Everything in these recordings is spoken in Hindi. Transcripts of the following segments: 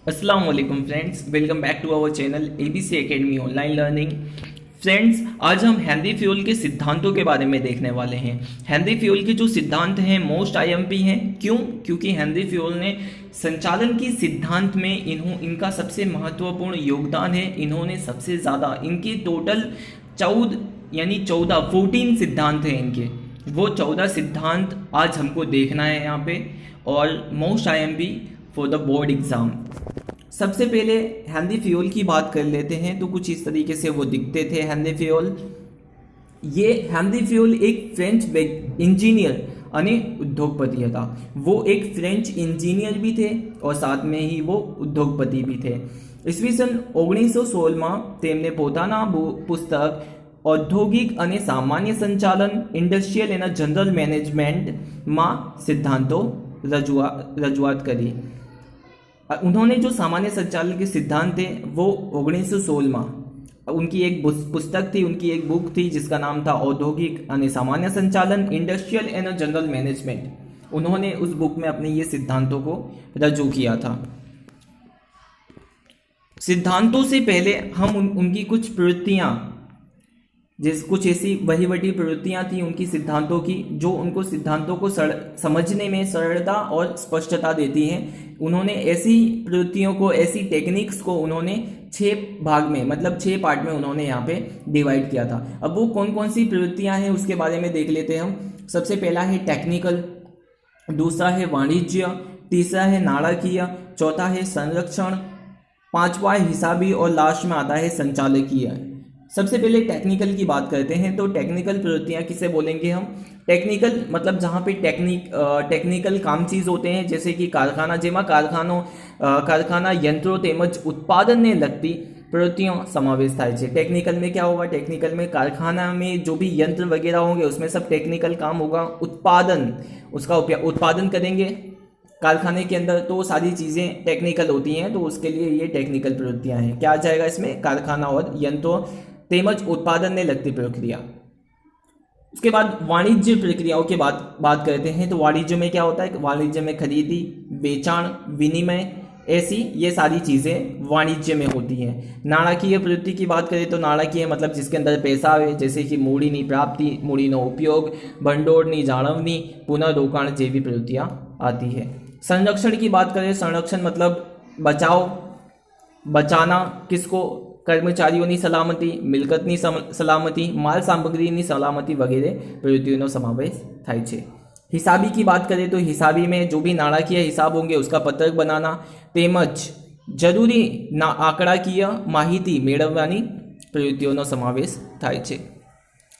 अस्सलाम वालेकुम friends, welcome back to our channel ABC academy online learning. Friends, आज हम हेल्दी फ्यूल के सिद्धांतों के बारे में देखने वाले हैं। हेल्दी फ्यूल के जो सिद्धांत हैं मोस्ट आईएमपी हैं। क्यों? क्योंकि हेल्दी फ्यूल ने संचालन की सिद्धांत में इनका सबसे महत्वपूर्ण योगदान है। इन्होंने सबसे ज़्यादा इनके टोटल 14 सिद्धांत हैं इनके। वो 14 सिद्धांत आज हमको देखना है यहाँ पे, और most IMP for the board exam. सबसे पहले हेल्दी फ्यूल की बात कर लेते हैं। तो कुछ इस तरीके से वो दिखते थे हेल्दी फ्यूल। ये हेल्दी फ्यूल एक फ्रेंच इंजीनियर यानी उद्योगपति था। वो एक फ्रेंच इंजीनियर भी थे और साथ में ही वो उद्योगपति भी थे। ईस्वी सन 1916 તેમને પોતાના પુસ્તક ઔદ્યોગિક અને સામાન્ય સંચાલન ઇન્ડસ્ટ્રીયલ એના જનરલ મેનેજમેન્ટમાં સિદ્ધાંતો રજૂઆત કરી। उन्होंने जो सामान्य संचालन के सिद्धांत थे वो 1916 में उनकी एक पुस्तक थी, उनकी एक बुक थी जिसका नाम था औद्योगिक और सामान्य संचालन इंडस्ट्रियल एंड जनरल मैनेजमेंट। उन्होंने उस बुक में अपने ये सिद्धांतों को रजू किया था। सिद्धांतों से पहले हम उनकी कुछ प्रवृत्तियाँ, कुछ ऐसी वहीवटी प्रवृत्तियाँ थी उनकी सिद्धांतों की, जो उनको सिद्धांतों को समझने में सरलता और स्पष्टता देती हैं। उन्होंने ऐसी प्रवृत्तियों को, ऐसी टेक्निक्स को उन्होंने 6 भाग में, मतलब 6 पार्ट में उन्होंने यहाँ पे डिवाइड किया था। अब वो कौन कौन सी प्रवृत्तियाँ हैं उसके बारे में देख लेते हैं हम। सबसे पहला है टेक्निकल, दूसरा है वाणिज्य, तीसरा है नाटकीय, चौथा है संरक्षण, पांचवा हिसाबी और लास्ट में आता है संचालकीय। सबसे पहले टेक्निकल की बात करते हैं। तो टेक्निकल प्रवृत्तियाँ किसे बोलेंगे हम? टेक्निकल मतलब जहाँ पे टेक्निकल काम चीज़ होते हैं, जैसे कि कारखाना, जेमा कारखाना यंत्रों तेमज उत्पादन ने लगती प्रवृत्तियों समावेश થાય છે। टेक्निकल में क्या होगा? टेक्निकल में कारखाना में जो भी यंत्र वगैरह होंगे उसमें सब टेक्निकल काम होगा। उत्पादन, उसका उत्पादन करेंगे कारखाने के अंदर, तो सारी चीज़ें टेक्निकल होती हैं। तो उसके लिए ये टेक्निकल प्रवृत्तियाँ हैं। क्या आ जाएगा इसमें? कारखाना और यंत्रों तेमज उत्पादन ने लगती प्रक्रिया। उसके बाद वाणिज्य प्रक्रियाओं की बात करते हैं। तो वाणिज्य में क्या होता है? वाणिज्य में खरीदी, बेचाण, विनिमय, ऐसी ये सारी चीज़ें वाणिज्य में होती हैं। नाटकीय प्रवृत्ति की बात करें तो नाटकीय मतलब जिसके अंदर पैसा आवे, जैसे कि मूડીની प्राप्ति, मूડીનો उपयोग, ભંડોળની જાળવણી, पुनर्रोकाण જેવી प्रवृत्तियाँ आती है। संरक्षण की बात करें, संरक्षण मतलब बचाव, बचाना किसको? कर्मचारीओनी सलामती, मिलकतनी सलामती, माल सामग्रीनी सलामती वगैरह प्रवृत्तिओं समावेश थाय छे। हिसाबी की बात करें तो हिसाबी में जो भी नाटकीय हिसाब होंगे उसका पत्रक बनाना, तेमज जरूरी आंकड़ाकीय माहिती मेळववानी प्रवृत्तिओं समावेश थाय छे।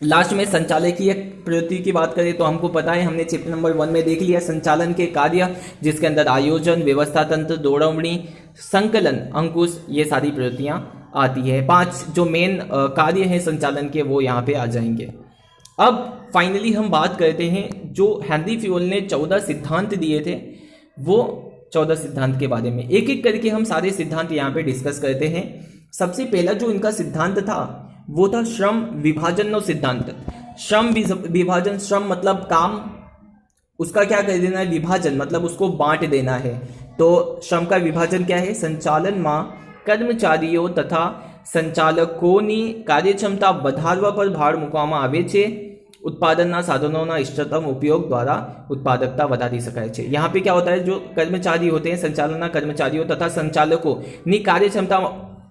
लास्ट में संचालकीय प्रवृत्ति की बात करें तो हमको पता है, हमने चैप्टर नंबर 1 में देख लिया संचालन के कार्य, जिसके अंदर आयोजन, व्यवस्था तंत्र, दौड़वणी, संकलन, अंकुश, ये सारी प्रवृत्तियाँ आती है। 5 जो मेन कार्य हैं संचालन के वो यहाँ पे आ जाएंगे। अब फाइनली हम बात करते हैं जो हेल्दी फ्यूल ने 14 सिद्धांत दिए थे, वो 14 सिद्धांत के बारे में एक एक करके हम सारे सिद्धांत यहाँ पे डिस्कस करते हैं। सबसे पहला जो इनका सिद्धांत था वो था श्रम विभाजन नो सिद्धांत। श्रम विभाजन, श्रम मतलब काम, उसका क्या कर देना है? विभाजन मतलब उसको बांट देना है। तो श्रम का विभाजन क्या है? संचालन में कर्मचारीओ तथा संचालकोनी कार्यक्षमता વધારવા पर भार મૂકવામાં આવે છે। उत्पादनना साधनों इष्टतम उपयोग द्वारा उत्पादकता વધારી શકાય છે। यहाँ पे क्या होता है? जो कर्मचारी होते हैं, संचालना कर्मचारियों तथा संचालकों नी कार्यक्षमता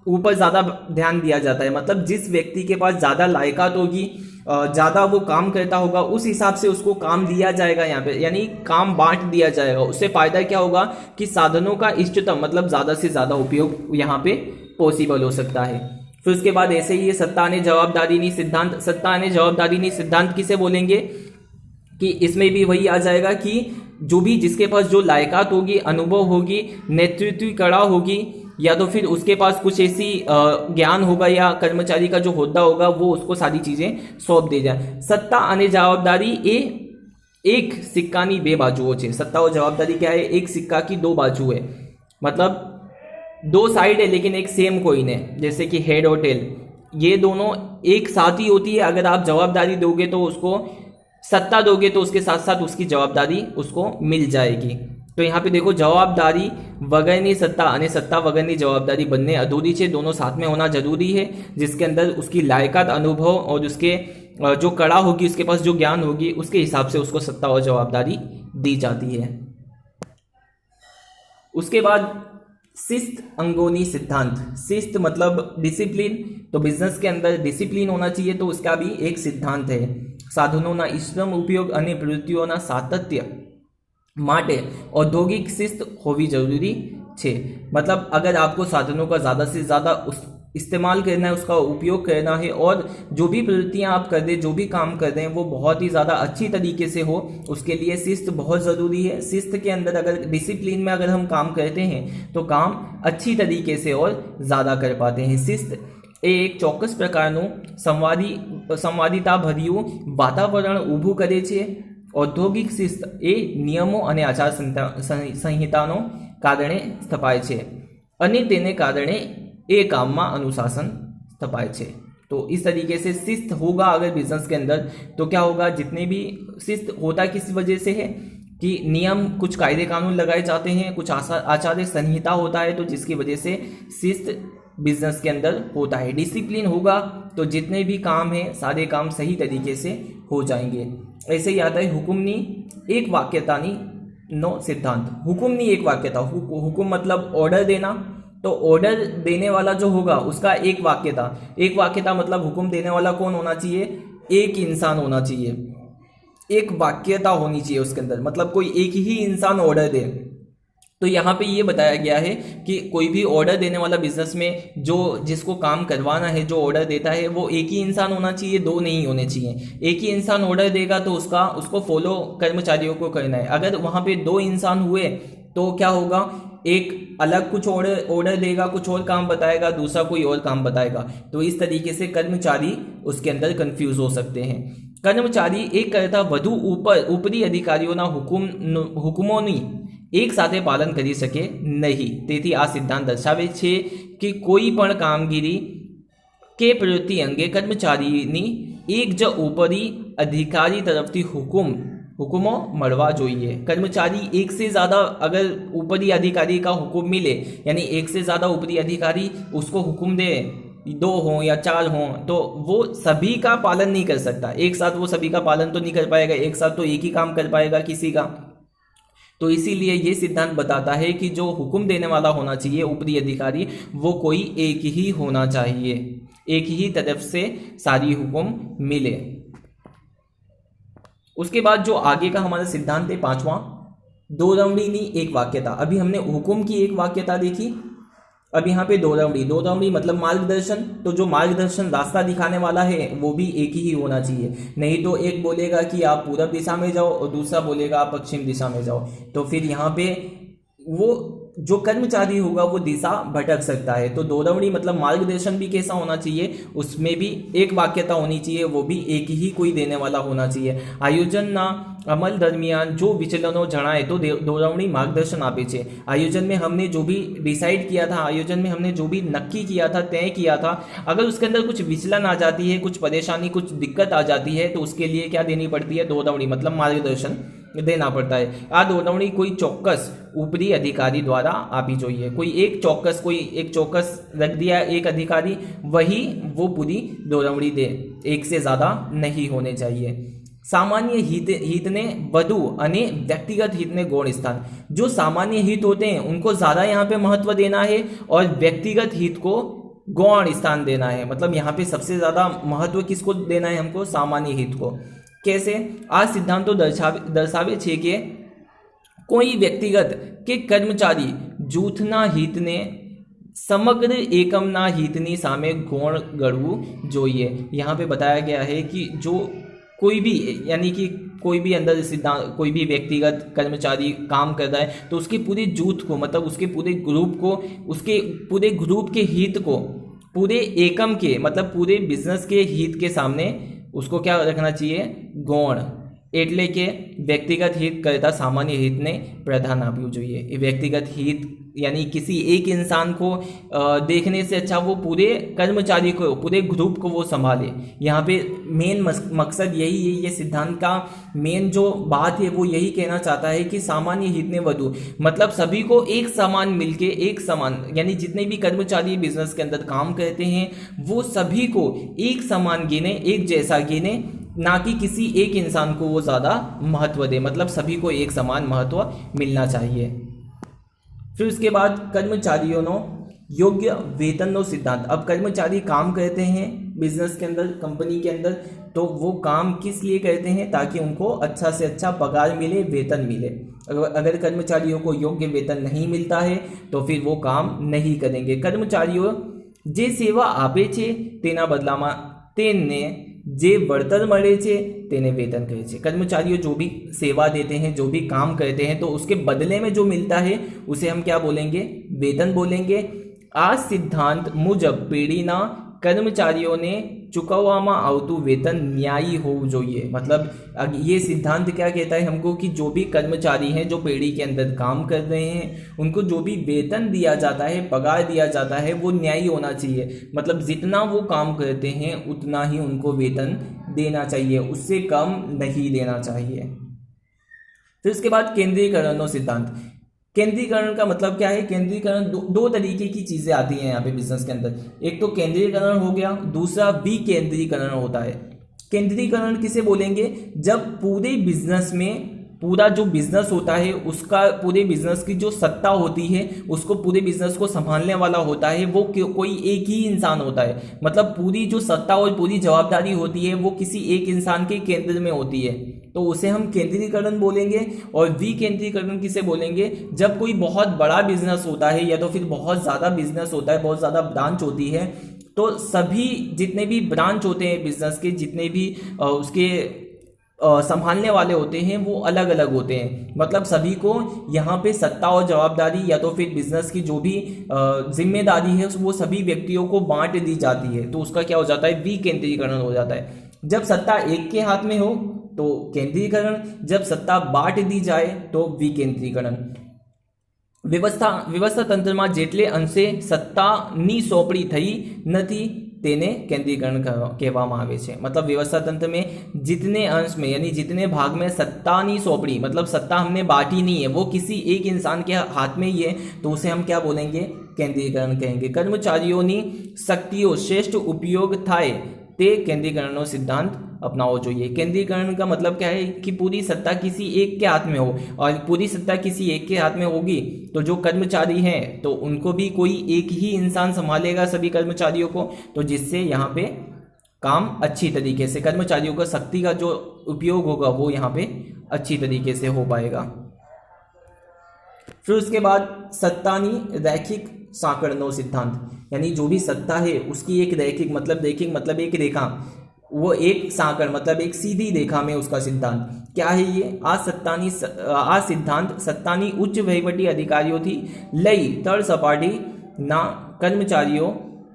ऊपर ज़्यादा ध्यान दिया जाता है। मतलब जिस व्यक्ति के पास ज़्यादा लायकात होगी, ज़्यादा वो काम करता होगा, उस हिसाब से उसको काम दिया जाएगा यहाँ पे, यानी काम बांट दिया जाएगा। उससे फ़ायदा क्या होगा कि साधनों का इष्टतम मतलब ज़्यादा से ज़्यादा उपयोग यहाँ पे पॉसिबल हो सकता है। फिर उसके बाद ऐसे ही ये सत्ता ने जवाबदारी नी सिद्धांत, सत्ता ने जवाबदारी नी सिद्धांत किसे बोलेंगे कि इसमें भी वही आ जाएगा कि जो भी जिसके पास जो लायकात होगी, अनुभव होगी, नेतृत्व कला होगी, या तो फिर उसके पास कुछ ऐसी ज्ञान होगा या कर्मचारी का जो होद्दा होगा वो उसको सारी चीज़ें सौंप दे जाए। सत्ता અને जवाबदारी ए एक सिक्कानी 2 बाजुओं છે। सत्ता और जवाबदारी क्या है? एक सिक्का की 2 बाजू है, मतलब 2 साइड है लेकिन एक सेम कॉइन है। जैसे कि हेड और टेल, ये दोनों एक साथ ही होती है। अगर आप जवाबदारी दोगे तो उसको, सत्ता दोगे तो उसके साथ साथ उसकी जवाबदारी उसको मिल जाएगी। તો यहाँ पे देखो जवाबदारी वगैरनी सत्ता અને सत्ता वगैरनी जवाबदारी બંને अधूरी છે, दोनों साथ में होना जरूरी है, जिसके अंदर उसकी लायकात, अनुभव और उसके जो कला होगी, उसके पास जो ज्ञान होगी, उसके हिसाब से उसको सत्ता और जवाबदारी दी जाती है। उसके बाद शिस्त अंगोनी सिद्धांत। शिस्त मतलब डिसिप्लिन, तो बिजनेस के अंदर डिसिप्लिन होना चाहिए, तो उसका भी एक सिद्धांत है। साधनों श्रम उपयोग અને પ્રવૃત્તિઓના સાતત્ય માટે औद्योगिक शिस्त होवी जरूरी है। मतलब अगर आपको साधनों का ज़्यादा से ज़्यादा इस्तेमाल करना है, उसका उपयोग करना है, और जो भी प्रवृत्तियां आप कर दें, जो भी काम कर रहे हैं वो बहुत ही ज़्यादा अच्छी तरीके से हो, उसके लिए शिस्त बहुत ज़रूरी है। शिस्त के अंदर अगर डिसिप्लिन में अगर हम काम करते हैं तो काम अच्छी तरीके से और ज़्यादा कर पाते हैं। शिस्त એ એક ચોક્કસ પ્રકારનું સંવાદિતાભર્યું વાતાવરણ ઊભું કરે છે। ઔદ્યોગિક શિસ્ત એ નિયમો અને આચાર સંહિતાનો કારણે સ્થપાય છે અને તેને કારણે એ કામમાં अनुशासन સ્થપાય છે। तो इस तरीके से शिस्त होगा अगर बिजनेस के अंदर, तो क्या होगा, जितने भी शिस्त होता किस वजह से है कि नियम, कुछ कायदे कानून लगाए जाते हैं, कुछ आचार्य संहिता होता है, तो जिसकी वजह से शिस्त बिजनेस के अंदर होता है। डिसिप्लिन होगा तो जितने भी काम हैं सारे काम सही तरीके से हो जाएंगे। ऐसे ही आता है हुकुमनी एक वाक्यतानी नो सिद्धांत। हुकुमनी एक वाक्यता, हुकुम मतलब ऑर्डर देना, तो ऑर्डर देने वाला जो होगा उसका एक वाक्यता। एक वाक्यता मतलब हुकुम देने वाला कौन होना चाहिए, एक इंसान होना चाहिए, एक वाक्यता होनी चाहिए उसके अंदर, मतलब कोई एक ही इंसान ऑर्डर दे। तो यहाँ पे ये बताया गया है कि कोई भी ऑर्डर देने वाला बिजनेस में जो जिसको काम करवाना है, जो ऑर्डर देता है, वो एक ही इंसान होना चाहिए, दो नहीं होने चाहिए। एक ही इंसान ऑर्डर देगा तो उसको फॉलो कर्मचारियों को करना है। अगर वहाँ पे दो इंसान हुए तो क्या होगा, एक अलग कुछ ऑर्डर देगा, कुछ और काम बताएगा, दूसरा कोई और काम बताएगा, तो इस तरीके से कर्मचारी उसके अंदर कंफ्यूज हो सकते हैं। કર્મચારી એક કરતાં વધુ ઉપરી અધિકારીઓના હુકમોની એક સાથે પાલન કરી શકે નહીં। તેથી આ સિદ્ધાંત દર્શાવે છે કે કોઈ પણ કામગીરી કે પ્રવૃત્તિ અંગે કર્મચારીની એક જ ઉપરી અધિકારી તરફથી हुक्मों મળવા જોઈએ। कर्मचारी एक से ज़्यादा अगर ऊपरी अधिकारी का हुक्म मिले, यानी एक से ज़्यादा ऊपरी अधिकारी उसको हुक्म दे, दो हों या चार हों, तो वो सभी का पालन नहीं कर सकता। एक साथ वो सभी का पालन तो नहीं कर पाएगा, एक साथ तो एक ही काम कर पाएगा किसी का। तो इसीलिए ये सिद्धांत बताता है कि जो हुक्म देने वाला होना चाहिए ऊपरी अधिकारी, वो कोई एक ही होना चाहिए, एक ही तरफ से सारी हुक्म मिले। उसके बाद जो आगे का हमारा सिद्धांत है पांचवा, दोरवड़ीनी एक वाक्यता। अभी हमने हुक्म की एक वाक्यता देखी, अब यहाँ पे दोरवड़ी मतलब मार्गदर्शन। तो जो मार्गदर्शन रास्ता दिखाने वाला है वो भी एक ही होना चाहिए, नहीं तो एक बोलेगा कि आप पूरब दिशा में जाओ और दूसरा बोलेगा आप पश्चिम दिशा में जाओ, तो फिर यहाँ पे वो जो कर्मचारी होगा वो दिशा भटक सकता है। तो दोरवड़ी मतलब मार्गदर्शन भी कैसा होना चाहिए, उसमें भी एक वाक्यता होनी चाहिए, वो भी एक ही कोई देने वाला होना चाहिए। आयोजनना अमल दरमियान जो विचलनों जણાય तो दोरवड़ी मार्गदर्शन आपे छे। आयोजन में हमने जो भी डिसाइड किया था, आयोजन में हमने जो भी नक्की किया था, तय किया था, अगर उसके अंदर कुछ विचलन आ जाती है, कुछ परेशानी, कुछ दिक्कत आ जाती है, तो उसके लिए क्या देनी पड़ती है, दोरवड़ी मतलब मार्गदर्शन देना पड़ता है। आ दोरवड़ी कोई चौक्कस ऊपरी अधिकारी द्वारा आपी જોઈએ। कोई एक चौक्कस रख दिया एक अधिकारी, वही वो पूरी दोरवड़ी दे, एक से ज़्यादा नहीं होने चाहिए। सामान्य हित ने વધુ અને व्यक्तिगत हित ने गौण स्थान। जो सामान्य हित होते हैं उनको ज़्यादा यहाँ पे महत्व देना है और व्यक्तिगत हित को गौण स्थान देना है। मतलब यहाँ पे सबसे ज़्यादा महत्व किसको देना है, हमको सामान्य हित को। कैसे, आ सिद्धांतो दर्शावे छे के कोई व्यक्तिगत के कर्मचारी जूथना हितने समग्र एकमना हितनी सामे गौण गणवू જોઈએ। यहाँ पे बताया गया है कि जो कोई भी, यानी कि कोई भी अंदर सिद्धांत, कोई भी व्यक्तिगत कर्मचारी काम कर रहा है तो उसके पूरे जूथ को, मतलब उसके पूरे ग्रुप को, उसके पूरे ग्रुप के हित को पूरे एकम के, मतलब पूरे बिजनेस के हित के सामने उसको क्या रखना चाहिए, गौण। એટલે કે વ્યક્તિગત હિત કરતાં સામાન્ય હિતને પ્રાધાન્ય આપવું જોઈએ। એ વ્યક્તિગત હિત यानी किसी एक इंसान को देखने से अच्छा वो पूरे कर्मचारी को, पूरे ग्रुप को वो संभाले। यहाँ पे मेन मकसद यही है, ये सिद्धांत का मेन जो बात है वो यही कहना चाहता है कि सामान्य हित ने वधु, मतलब सभी को एक समान मिलके, एक समान यानी जितने भी कर्मचारी बिजनेस के अंदर काम करते हैं वो सभी को एक समान गिने, एक जैसा गिने, ना कि किसी एक इंसान को वो ज़्यादा महत्व दे, मतलब सभी को एक समान महत्व मिलना चाहिए। फिर उसके बाद कर्मचारियों नो योग्य वेतन नो सिद्धांत। अब कर्मचारी काम करते हैं बिजनेस के अंदर, कंपनी के अंदर, तो वो काम किस लिए करते हैं? ताकि उनको अच्छा से अच्छा पगार मिले, वेतन मिले। अगर कर्मचारियों को योग्य वेतन नहीं मिलता है तो फिर वो काम नहीं करेंगे। कर्मचारियों जे सेवा आपे छे तेना बदलामा तेने जे वળતર મળે છે તેને वेतन કહે છે। कर्मचारियों जो भी सेवा देते हैं, जो भी काम करते हैं, तो उसके बदले में जो मिलता है उसे हम क्या बोलेंगे? वेतन बोलेंगे। आ सिद्धांत मुजब पेढ़ीना कर्मचारीओने चूकववामां आवतुं वेतन न्यायी होवुं जोईए। मतलब ये सिद्धांत क्या कहता है हमको कि जो भी कर्मचारी हैं, जो पेढ़ी के अंदर काम कर रहे हैं, उनको जो भी वेतन दिया जाता है, पगार दिया जाता है, वो न्यायी होना चाहिए। मतलब जितना वो काम करते हैं उतना ही उनको वेतन देना चाहिए, उससे कम नहीं देना चाहिए। फिर उसके बाद केंद्रीकरण सिद्धांत। केंद्रीकरण का मतलब क्या है? केंद्रीकरण दो तरीके की चीजें आती हैं यहाँ पे बिजनेस के अंदर। एक तो केंद्रीकरण हो गया, दूसरा विकेंद्रीकरण होता है। केंद्रीकरण किसे बोलेंगे? जब पूरे बिजनेस में, पूरा जो बिजनेस होता है उसका, पूरे बिजनेस की जो सत्ता होती है, उसको पूरे बिजनेस को संभालने वाला होता है वो कोई एक ही इंसान होता है। मतलब पूरी जो सत्ता और पूरी जवाबदारी होती है वो किसी एक इंसान के केंद्र में होती है, तो उसे हम केंद्रीकरण बोलेंगे। और विकेंद्रीकरण किसे बोलेंगे? जब कोई बहुत बड़ा बिजनेस होता है या तो फिर बहुत ज़्यादा बिजनेस होता है, बहुत ज़्यादा ब्रांच होती है, तो सभी जितने भी ब्रांच होते हैं बिजनेस के, जितने भी उसके संभालने वाले होते हैं वो अलग अलग होते हैं। मतलब सभी को यहाँ पे सत्ता और जवाबदारी या तो फिर बिजनेस की जो भी जिम्मेदारी है वो सभी व्यक्तियों को बांट दी जाती है, तो उसका क्या हो जाता है? विकेंद्रीकरण हो जाता है। जब सत्ता एक के हाथ में हो तो केंद्रीकरण, जब सत्ता बांट दी जाए तो विकेंद्रीकरण। व्यवस्था तंत्રમાં જેટલે અંશે સત્તાની સોંપણી થઈ નથી તેને केंद्रीकरण કહેવામાં આવે છે। मतलब व्यवस्था तंत्र में जितने अंश में यानी जितने भाग में सत्ता नहीं सौंपड़ी, मतलब सत्ता हमने बांटी नहीं है, वो किसी एक इंसान के हाथ में ही है, तो उसे हम क्या बोलेंगे? केंद्रीकरण कहेंगे। कर्मचारियों की शक्तिओं श्रेष्ठ उपयोग थाय ते केंद्रीकरण सिद्धांत अपनाओ જોઈએ। केंद्रीकरण का मतलब क्या है? कि पूरी सत्ता किसी एक के हाथ में हो, और पूरी सत्ता किसी एक के हाथ में होगी तो जो कर्मचारी हैं तो उनको भी कोई एक ही इंसान संभालेगा, सभी कर्मचारियों को, तो जिससे यहाँ पे काम अच्छी तरीके से, कर्मचारियों का शक्ति का जो उपयोग होगा वो यहाँ पे अच्छी तरीके से हो पाएगा। फिर उसके बाद सत्तानी रैखिक साकड़नो सिद्धांत, यानी जो भी सत्ता है उसकी एक रैखिक मतलब एक रेखा, वो एक साकड़ मतलब एक सीधी रेखा में उसका सिद्धांत क्या है? ये आ सिद्धांत सत्तानी उच्च वहीवटी अधिकारियों थी लई तળ सपाटी ना कर्मचारियों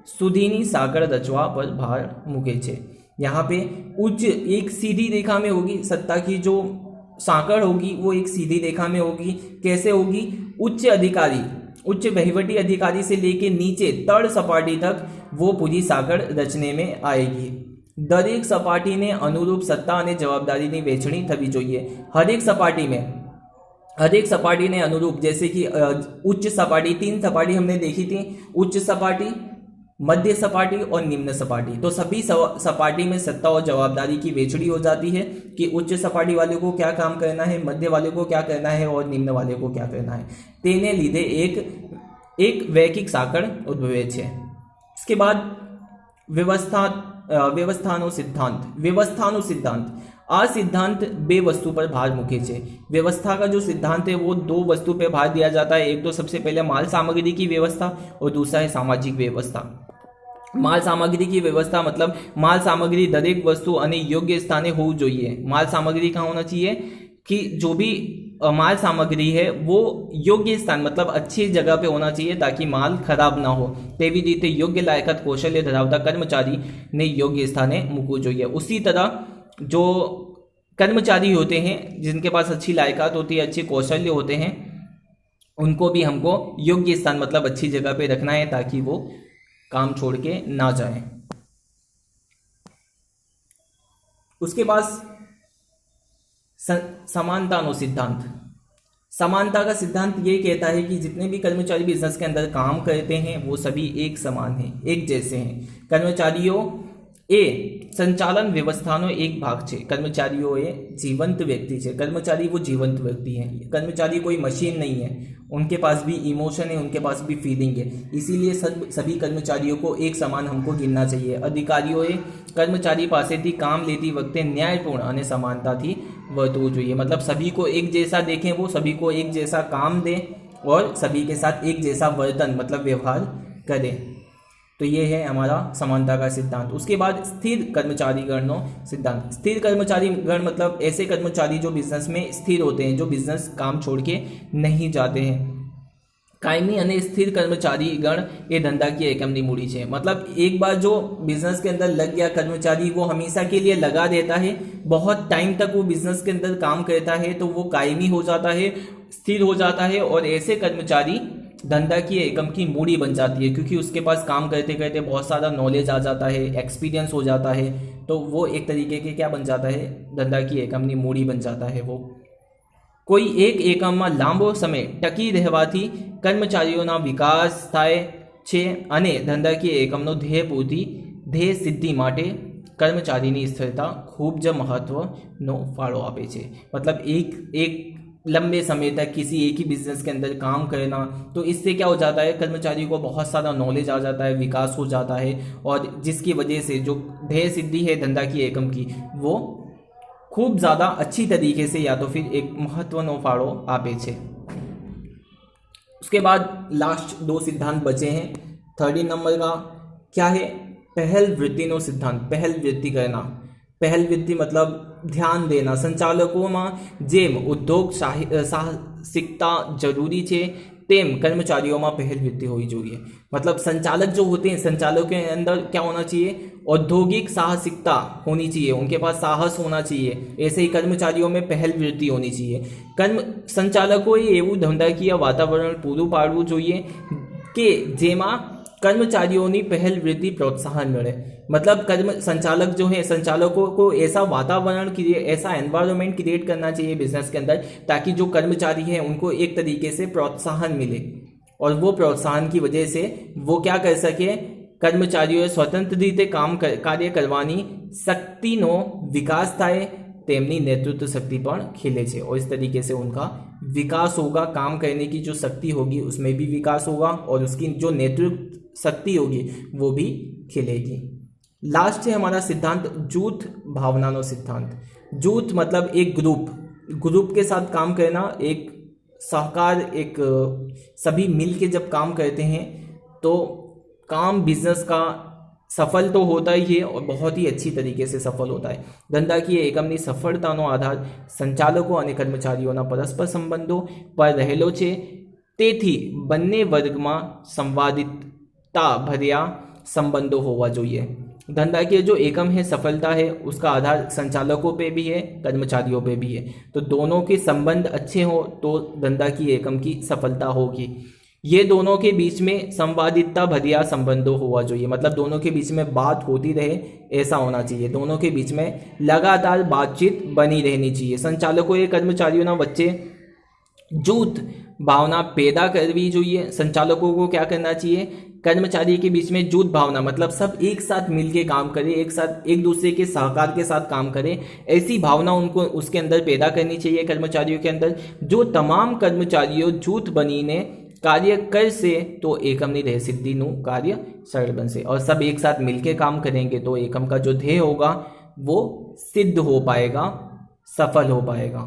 सुधीनी साकड़ रचवा पर भार मूके छे। यहाँ पे उच्च एक सीधी रेखा में होगी, सत्ता की जो साकड़ होगी वो एक सीधी रेखा में होगी। कैसे होगी? उच्च अधिकारी, उच्च वहीवटी अधिकारी से लेके नीचे तળ सपाटी तक वो पूरी साकड़ रचने में आएगी। दरेक सपाटी ने अनुरूप सत्ता और जवाबदारी की वહેંચણી थवी જોઈએ। हरेक सपाटी ने अनुरूप, जैसे कि उच्च सपाटी, 3 सपाटी हमने देखी थी, उच्च सपाटी, मध्य सपाटी और निम्न सपाटी। तो सभी सपाटी में सत्ता और जवाबदारी की वહેંચણી हो जाती है कि उच्च सपाटी वाले को क्या काम करना है, मध्य वाले को क्या करना है और निम्न वाले को क्या करना है। तेने लीधे एक वैयक्तिक साकड़ उद्भवे छे। इसके बाद व्यवस्थानो सिद्धांत। आ सिद्धांत बे वस्तु पर भार मूके छे। व्यवस्था का जो सिद्धांत है वो 2 वस्तु पर भार दिया जाता है। एक तो सबसे पहले माल सामग्री की व्यवस्था और दूसरा है सामाजिक व्यवस्था। माल सामग्री की व्यवस्था मतलब माल सामग्री दरेक वस्तु अने योग्य स्थाने होવું જોઈએ। माल सामग्री कहाँ होना चाहिए? कि जो भी माल सामग्री है वो योग्य स्थान मतलब अच्छी जगह पे होना चाहिए ताकि माल खराब ना हो। तेवी रीते योग्य लायकात कौशल्य धरावता कर्मचारी ने योग्य स्थाने मूकવું જોઈએ। उसी तरह जो कर्मचारी होते हैं जिनके पास अच्छी लायकात होती है, अच्छे कौशल्य होते हैं, उनको भी हमको योग्य स्थान मतलब अच्छी जगह पे रखना है ताकि वो काम छोड़ के ना जाए। उसके बाद समानता सिद्धांत। समानता का सिद्धांत ये कहता है कि जितने भी कर्मचारी बिजनेस के अंदर काम करते हैं वो सभी एक समान हैं, एक जैसे हैं। कर्मचारियों ए संचालन व्यवस्थाનો एक भाग છે। कर्मचारियों ए जीवंत व्यक्ति છે। कर्मचारी वो जीवंत व्यक्ति हैं। कर्मचारी कोई मशीन नहीं है, उनके पास भी इमोशन है, उनके पास भी फीलिंग है। इसीलिए सभी कर्मचारियों को एक समान हमको गिनना चाहिए। अधिकारीओ ए कर्मचारी पासेथी काम लेती वखते न्यायपूर्ण અને समानताथी वर्तવું જોઈએ। मतलब सभी को एक जैसा देखें, वो सभी को एक जैसा काम दें और सभी के साथ एक जैसा वर्तन मतलब व्यवहार करें। तो ये है हमारा समानता का सिद्धांत। उसके बाद स्थिर कर्मचारी गणनो सिद्धांत। स्थिर कर्मचारी गण मतलब ऐसे कर्मचारी जो बिजनेस में स्थिर होते हैं, जो बिजनेस काम छोड़ के नहीं जाते हैं। कायमी અને स्थिर कर्मचारी गण ये धंधा की एकमनी मूड़ी है। मतलब एक बार जो बिजनेस के अंदर लग गया कर्मचारी, वो हमेशा के लिए लगा देता है, बहुत टाइम तक वो बिजनेस के अंदर काम करता है, तो वो कायमी हो जाता है, स्थिर हो जाता है और ऐसे कर्मचारी धंधा की एकम की मूड़ी बन जाती है, क्योंकि उसके पास काम करते करते बहुत सारा नॉलेज आ जाता है, एक्सपीरियंस हो जाता है, तो वो एक तरीके के क्या बन जाता है, धंधा की एकमनी मूड़ी बन जाता है। वो कोई एक एकम में लांबो समय टकी રહેવાથી કર્મચારીઓના વિકાસ થાય છે અને ધંધા की એકમનો ધ્યેય સિદ્ધિ માટે કર્મચારીની સ્થિરતા ખૂબ જ મહત્વનો ફાળો આપે છે। मतलब एक लंबे समय तक किसी एक ही बिजनेस के अंदर काम करना, तो इससे क्या हो जाता है, कर्मचारी को बहुत सारा नॉलेज आ जाता है, विकास हो जाता है, और जिसकी वजह से जो ध्येय सिद्धि है धंधा की एकम की, वो खूब ज़्यादा अच्छी तरीके से या तो फिर एक महत्वनो फाड़ो आपे छे। उसके बाद लास्ट दो सिद्धांत बचे हैं। 13 नंबर का क्या है, पहल वृत्तिनो सिद्धांत। पहल वृत्ति करना, पहल वृत्ति मतलब ध्यान देना। संचालकों में जेम उद्योग साहसिकता जरूरी है, तेम कर्मचारियों में पहल वृत्ति होनी चाहिए। मतलब संचालक जो होते हैं, संचालकों के अंदर क्या होना चाहिए, औद्योगिक साहसिकता होनी चाहिए, उनके पास साहस होना चाहिए। ऐसे ही कर्मचारियों में पहल वृत्ति होनी चाहिए। संचालकों एवं धंधाकीय वातावरण पूરું પાડવું જોઈએ કે જેમાં कर्मचारियों पहल वृत्ति प्रोत्साहन मिले। मतलब संचालक जो है, संचालकों को ऐसा वातावरण ऐसा एनवायरनमेंट क्रिएट करना चाहिए बिजनेस के अंदर, ताकि जो कर्मचारी हैं उनको एक तरीके से प्रोत्साहन मिले, और वो प्रोत्साहन की वजह से वो क्या कर सके, कर्मचारीओ स्वतंत्र रीते कार्य करवानी शक्तिनो विकास थाय, तेमनी नेतृत्व शक्ति पण खिले छे, और इस तरीके से उनका विकास होगा। काम करने की जो शक्ति होगी उसमें भी विकास होगा, और उसकी जो नेतृत्व शक्ति होगी वो भी खिलेगी। लास्ट है हमारा सिद्धांत जूथ भावनानो सिद्धांत। जूथ मतलब एक ग्रुप के साथ काम करना, एक सहकार, एक सभी मिल के जब काम करते हैं तो काम बिजनेस का सफल तो होता ही है, और बहुत ही अच्छी तरीके से सफल होता है। धंधा की एकमनी सफलतानो आधार संचालकों और कर्मचारीओना परस्पर संबंधों पर रहेलो छे। तेथी बंने वर्ग में संवादितता भर्या संबंधों होवा જોઈએ। धंधा के जो एकम है, सफलता है, उसका आधार संचालकों पे भी है, कर्मचारियों पे भी है। तो दोनों के संबंध अच्छे हो तो धंधा की एकम की सफलता होगी। ये दोनों के बीच में संवादितता भरिया संबंधों होना चाहिए। मतलब दोनों के बीच में बात होती रहे, ऐसा होना चाहिए। दोनों के बीच में लगातार बातचीत बनी रहनी चाहिए। संचालकों या कर्मचारियों वच्चे जूथ भावना पैदा करवी જોઈએ। संचालकों को क्या करना चाहिए, कर्मचारी के बीच में जूथ भावना मतलब सब एक साथ मिलके काम करें, एक साथ एक दूसरे के सहकार के साथ काम करें, ऐसी भावना उनको उसके अंदर पैदा करनी चाहिए कर्मचारियों के अंदर। जो तमाम कर्मचारियों जूथ बनीने कार्य कर से तो एकमनी ध्येय सिद्धिनु कार्य सरल बनसे, और सब एक साथ मिलके काम करेंगे तो एकम का जो ध्येय होगा वो सिद्ध हो पाएगा, सफल हो पाएगा।